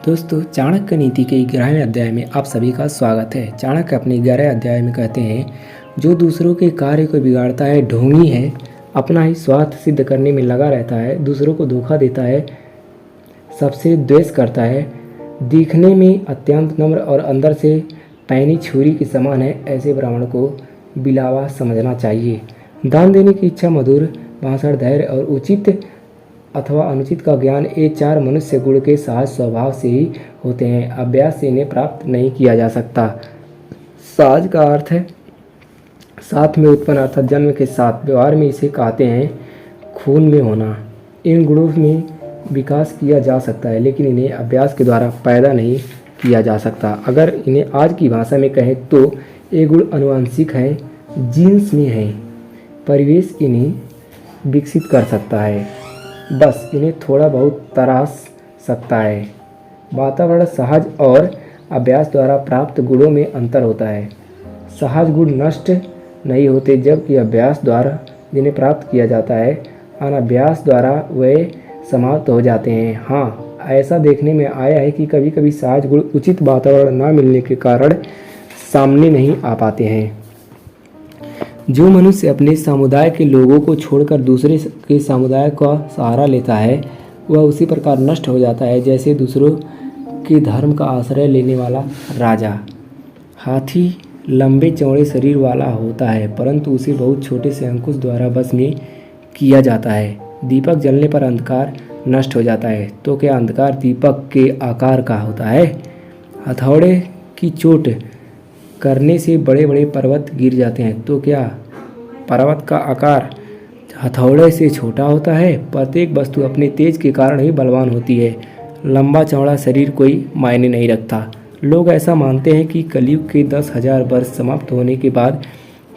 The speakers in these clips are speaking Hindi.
दोस्तों, चाणक्य नीति के 11वें अध्याय में आप सभी का स्वागत है। चाणक्य अपने 11वें अध्याय में कहते हैं, जो दूसरों के कार्य को बिगाड़ता है ढोंगी है, अपना ही स्वार्थ सिद्ध करने में लगा रहता है, दूसरों को धोखा देता है, सबसे द्वेष करता है, दिखने में अत्यंत नम्र और अंदर से पैनी छुरी के समान है, ऐसे ब्राह्मण को बिलावा समझना चाहिए। दान देने की इच्छा, मधुर भाषण, धैर्य और उचित अथवा अनुचित का ज्ञान, ये चार मनुष्य गुण के सहज स्वभाव से ही होते हैं, अभ्यास से इन्हें प्राप्त नहीं किया जा सकता। सहज का अर्थ है साथ में उत्पन्न, अर्थात जन्म के साथ। व्यवहार में इसे कहते हैं खून में होना। इन गुणों में विकास किया जा सकता है, लेकिन इन्हें अभ्यास के द्वारा पैदा नहीं किया जा सकता। अगर इन्हें आज की भाषा में कहें तो ये गुण आनुवंशिक हैं, जीन्स में हैं। परिवेश इन्हें विकसित कर सकता है, बस इन्हें थोड़ा बहुत तराश सकता है। वातावरण, सहज और अभ्यास द्वारा प्राप्त गुणों में अंतर होता है। सहज गुण नष्ट नहीं होते, जबकि अभ्यास द्वारा जिन्हें प्राप्त किया जाता है, अनभ्यास द्वारा वे समाप्त हो जाते हैं। हाँ, ऐसा देखने में आया है कि कभी कभी सहज गुण उचित वातावरण न मिलने के कारण सामने नहीं आ पाते हैं। जो मनुष्य अपने समुदाय के लोगों को छोड़कर दूसरे के समुदाय का सहारा लेता है, वह उसी प्रकार नष्ट हो जाता है जैसे दूसरों के धर्म का आश्रय लेने वाला राजा। हाथी लंबे चौड़े शरीर वाला होता है, परंतु उसे बहुत छोटे से अंकुश द्वारा बस में किया जाता है। दीपक जलने पर अंधकार नष्ट हो जाता है, तो क्या अंधकार दीपक के आकार का होता है? हथौड़े की चोट करने से बड़े बड़े पर्वत गिर जाते हैं, तो क्या पर्वत का आकार हथौड़े से छोटा होता है? प्रत्येक वस्तु अपने तेज के कारण ही बलवान होती है। लंबा चौड़ा शरीर कोई मायने नहीं रखता। लोग ऐसा मानते हैं कि कलयुग के 10,000 वर्ष समाप्त होने के बाद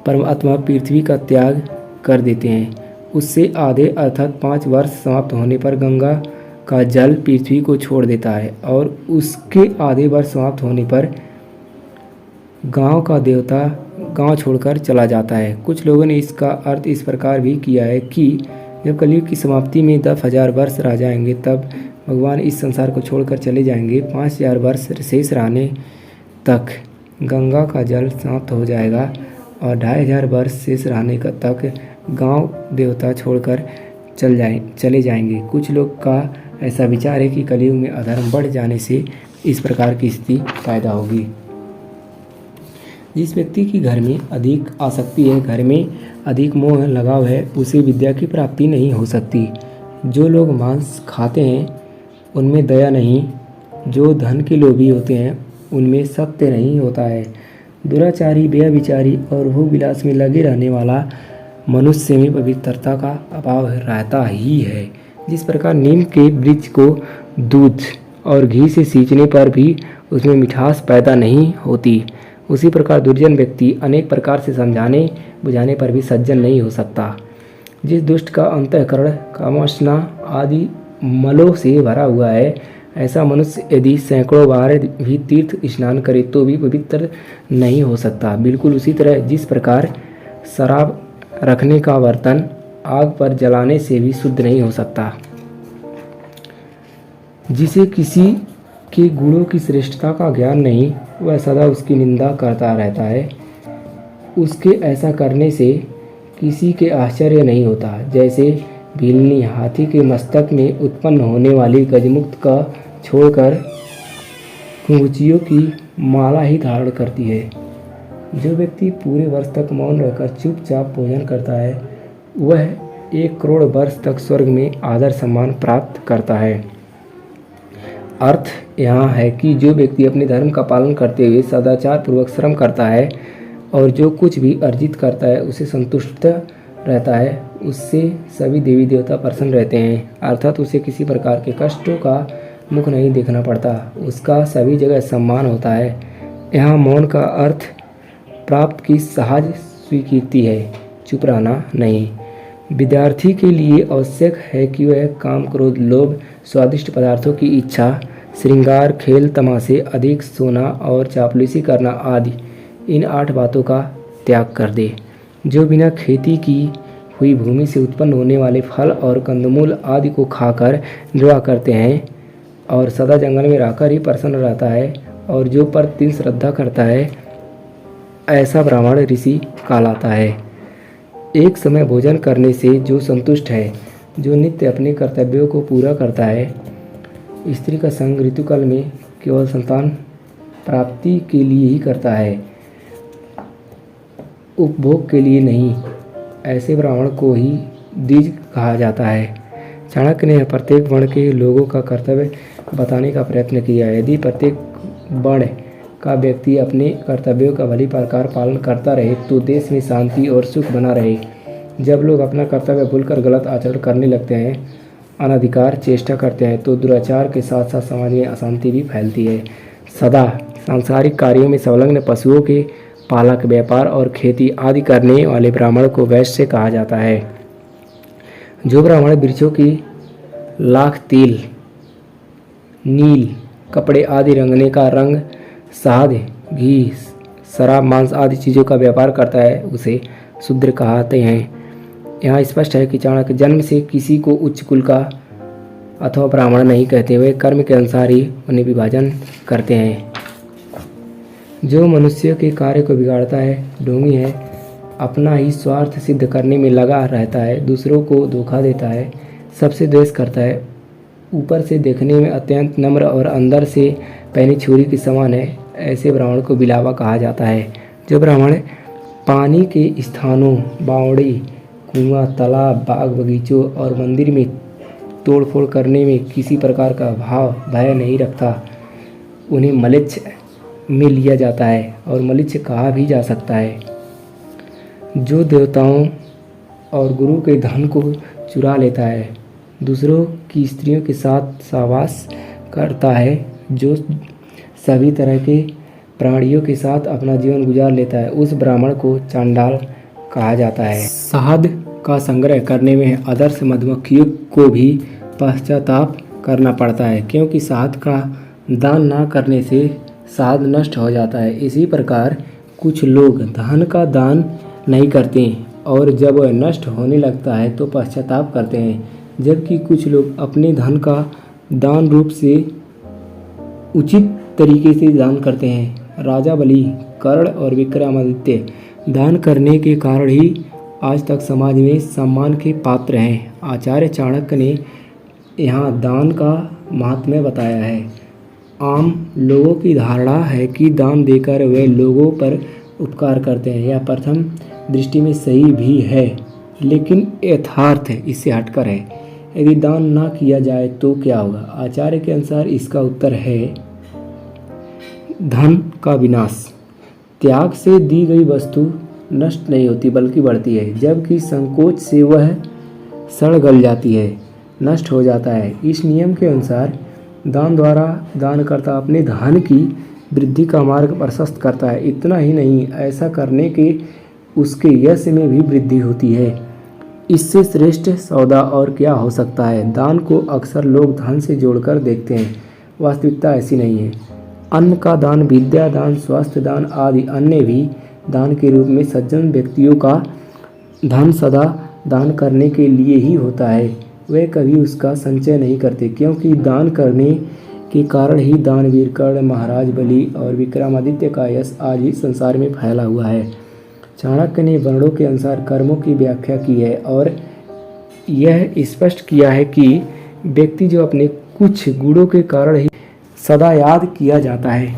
परमात्मा पृथ्वी का त्याग कर देते हैं। उससे आधे अर्थात 5 वर्ष समाप्त होने पर गंगा का जल पृथ्वी को छोड़ देता है, और उसके आधे वर्ष समाप्त होने पर गांव का देवता गांव छोड़कर चला जाता है। कुछ लोगों ने इसका अर्थ इस प्रकार भी किया है कि जब कलयुग की समाप्ति में 10,000 वर्ष रह जाएंगे, तब भगवान इस संसार को छोड़कर चले जाएंगे। 5,000 वर्ष शेष रहने तक गंगा का जल समाप्त हो जाएगा, और 2,500 वर्ष शेष रहने तक गांव देवता छोड़कर चले जाएंगे। कुछ लोग का ऐसा विचार है कि कलयुग में अधर्म बढ़ जाने से इस प्रकार की स्थिति पैदा होगी। जिस व्यक्ति की घर में अधिक आसक्ति है, घर में अधिक मोह लगाव है, उसे विद्या की प्राप्ति नहीं हो सकती। जो लोग मांस खाते हैं उनमें दया नहीं, जो धन के लोभी होते हैं उनमें सत्य नहीं होता है। दुराचारी, व्यभिचारी और भोग विलास में लगे रहने वाला मनुष्य में पवित्रता का अभाव रहता ही है। जिस प्रकार नीम के वृक्ष को दूध और घी से सींचने पर भी उसमें मिठास पैदा नहीं होती, उसी प्रकार दुर्जन व्यक्ति अनेक प्रकार से समझाने बुझाने पर भी सज्जन नहीं हो सकता। जिस दुष्ट का अंतःकरण कामवासना आदि मलों से भरा हुआ है, ऐसा मनुष्य यदि सैकड़ों बार भी तीर्थ स्नान करे तो भी पवित्र नहीं हो सकता। बिल्कुल उसी तरह जिस प्रकार शराब रखने का बर्तन आग पर जलाने से भी शुद्ध नहीं हो सकता। जिसे किसी के गुणों की श्रेष्ठता का ज्ञान नहीं, वह सदा उसकी निंदा करता रहता है। उसके ऐसा करने से किसी के आश्चर्य नहीं होता। जैसे भीलनी हाथी के मस्तक में उत्पन्न होने वाली गजमुक्त का छोड़कर घुंघुचियों की माला ही धारण करती है। जो व्यक्ति पूरे वर्ष तक मौन रहकर चुपचाप भोजन करता है, वह 1 करोड़ वर्ष तक स्वर्ग में आदर सम्मान प्राप्त करता है। अर्थ यहाँ है कि जो व्यक्ति अपने धर्म का पालन करते हुए सदाचार पूर्वक श्रम करता है और जो कुछ भी अर्जित करता है उसे संतुष्ट रहता है, उससे सभी देवी देवता प्रसन्न रहते हैं। अर्थात उसे किसी प्रकार के कष्टों का मुख नहीं देखना पड़ता, उसका सभी जगह सम्मान होता है। यहाँ मौन का अर्थ प्राप्त की सहज स्वीकृति है, चुप रहना नहीं। विद्यार्थी के लिए आवश्यक है कि वह काम, क्रोध, लोभ, स्वादिष्ट पदार्थों की इच्छा, श्रृंगार, खेल, तमाशे, अधिक सोना और चापलूसी करना आदि इन 8 बातों का त्याग कर दे। जो बिना खेती की हुई भूमि से उत्पन्न होने वाले फल और कंदमूल आदि को खाकर निर्वाह करते हैं और सदा जंगल में रहकर ही प्रसन्न रहता है और जो प्रतिदिन श्रद्धा करता है ऐसा ब्राह्मण ऋषि कहलाता है। एक समय भोजन करने से जो संतुष्ट है, जो नित्य अपने कर्तव्यों को पूरा करता है, स्त्री का संग ऋतुकाल में केवल संतान प्राप्ति के लिए ही करता है, उपभोग के लिए नहीं, ऐसे ब्राह्मण को ही द्विज कहा जाता है। चाणक्य ने प्रत्येक वर्ण के लोगों का कर्तव्य बताने का प्रयत्न किया। यदि प्रत्येक वर्ण का व्यक्ति अपने कर्तव्यों का भली प्रकार पालन करता रहे तो देश में शांति और सुख बना रहे। जब लोग अपना कर्तव्य भूलकर गलत आचरण करने लगते हैं, अनधिकार चेष्टा करते हैं, तो दुराचार के साथ साथ समाज में अशांति भी फैलती है। सदा सांसारिक कार्यों में संलग्न पशुओं के पालक, व्यापार और खेती आदि करने वाले ब्राह्मण को वैश्य कहा जाता है। जो ब्राह्मण वृक्षों की लाख, तिल, नील कपड़े आदि रंगने का, रंग, शहद, घी, शराब, मांस आदि चीज़ों का व्यापार करता है उसे शूद्र कहते हैं। यहाँ स्पष्ट है कि चाणक्य जन्म से किसी को उच्च कुल का अथवा ब्राह्मण नहीं कहते, वे कर्म के अनुसार ही उन्हें विभाजन करते हैं। जो मनुष्य के कार्य को बिगाड़ता है, ढोंगी है, अपना ही स्वार्थ सिद्ध करने में लगा रहता है, दूसरों को धोखा देता है, सबसे द्वेष करता है, ऊपर से देखने में अत्यंत नम्र और अंदर से पैनी छुरी के समान है, ऐसे ब्राह्मण को बिलावा कहा जाता है। जो ब्राह्मण पानी के स्थानों, बावड़ी, कुआं, तालाब, बाग बगीचों और मंदिर में तोड़फोड़ करने में किसी प्रकार का भाव भय नहीं रखता, उन्हें मलिच्छ में लिया जाता है और मलिच्छ कहा भी जा सकता है। जो देवताओं और गुरु के धन को चुरा लेता है, दूसरों की स्त्रियों के साथ सहवास करता है, जो सभी तरह के प्राणियों के साथ अपना जीवन गुजार लेता है, उस ब्राह्मण को चांडाल कहा जाता है। शहद का संग्रह करने में आदर्श मधुमक्खियों को भी पश्चाताप करना पड़ता है, क्योंकि शहद का दान न करने से शहद नष्ट हो जाता है। इसी प्रकार कुछ लोग धन का दान नहीं करते और जब वह नष्ट होने लगता है तो पश्चाताप करते हैं, जबकि कुछ लोग अपने धन का दान रूप से उचित तरीके से दान करते हैं। राजा बलि, कर्ण और विक्रमादित्य दान करने के कारण ही आज तक समाज में सम्मान के पात्र हैं। आचार्य चाणक्य ने यहाँ दान का महात्म्य बताया है। आम लोगों की धारणा है कि दान देकर वे लोगों पर उपकार करते हैं। यह प्रथम दृष्टि में सही भी है, लेकिन यथार्थ इससे हटकर है। यदि दान ना किया जाए तो क्या होगा? आचार्य के अनुसार इसका उत्तर है धन का विनाश। त्याग से दी गई वस्तु नष्ट नहीं होती बल्कि बढ़ती है, जबकि संकोच से वह सड़ गल जाती है, नष्ट हो जाता है। इस नियम के अनुसार दान द्वारा दानकर्ता अपने धन की वृद्धि का मार्ग प्रशस्त करता है। इतना ही नहीं, ऐसा करने के उसके यश में भी वृद्धि होती है। इससे श्रेष्ठ सौदा और क्या हो सकता है? दान को अक्सर लोग धन से जोड़कर देखते हैं, वास्तविकता ऐसी नहीं है। अन्न का दान, विद्या दान, स्वास्थ्य दान आदि अन्य भी दान के रूप में सज्जन व्यक्तियों का धन सदा दान करने के लिए ही होता है। वे कभी उसका संचय नहीं करते, क्योंकि दान करने के कारण ही दानवीर कर्ण, महाराज बलि और विक्रमादित्य का यश आज ही संसार में फैला हुआ है। चाणक्य ने वर्णों के अनुसार कर्मों की व्याख्या की है और यह स्पष्ट किया है कि व्यक्ति जो अपने कुछ गुणों के कारण ही सदा याद किया जाता है।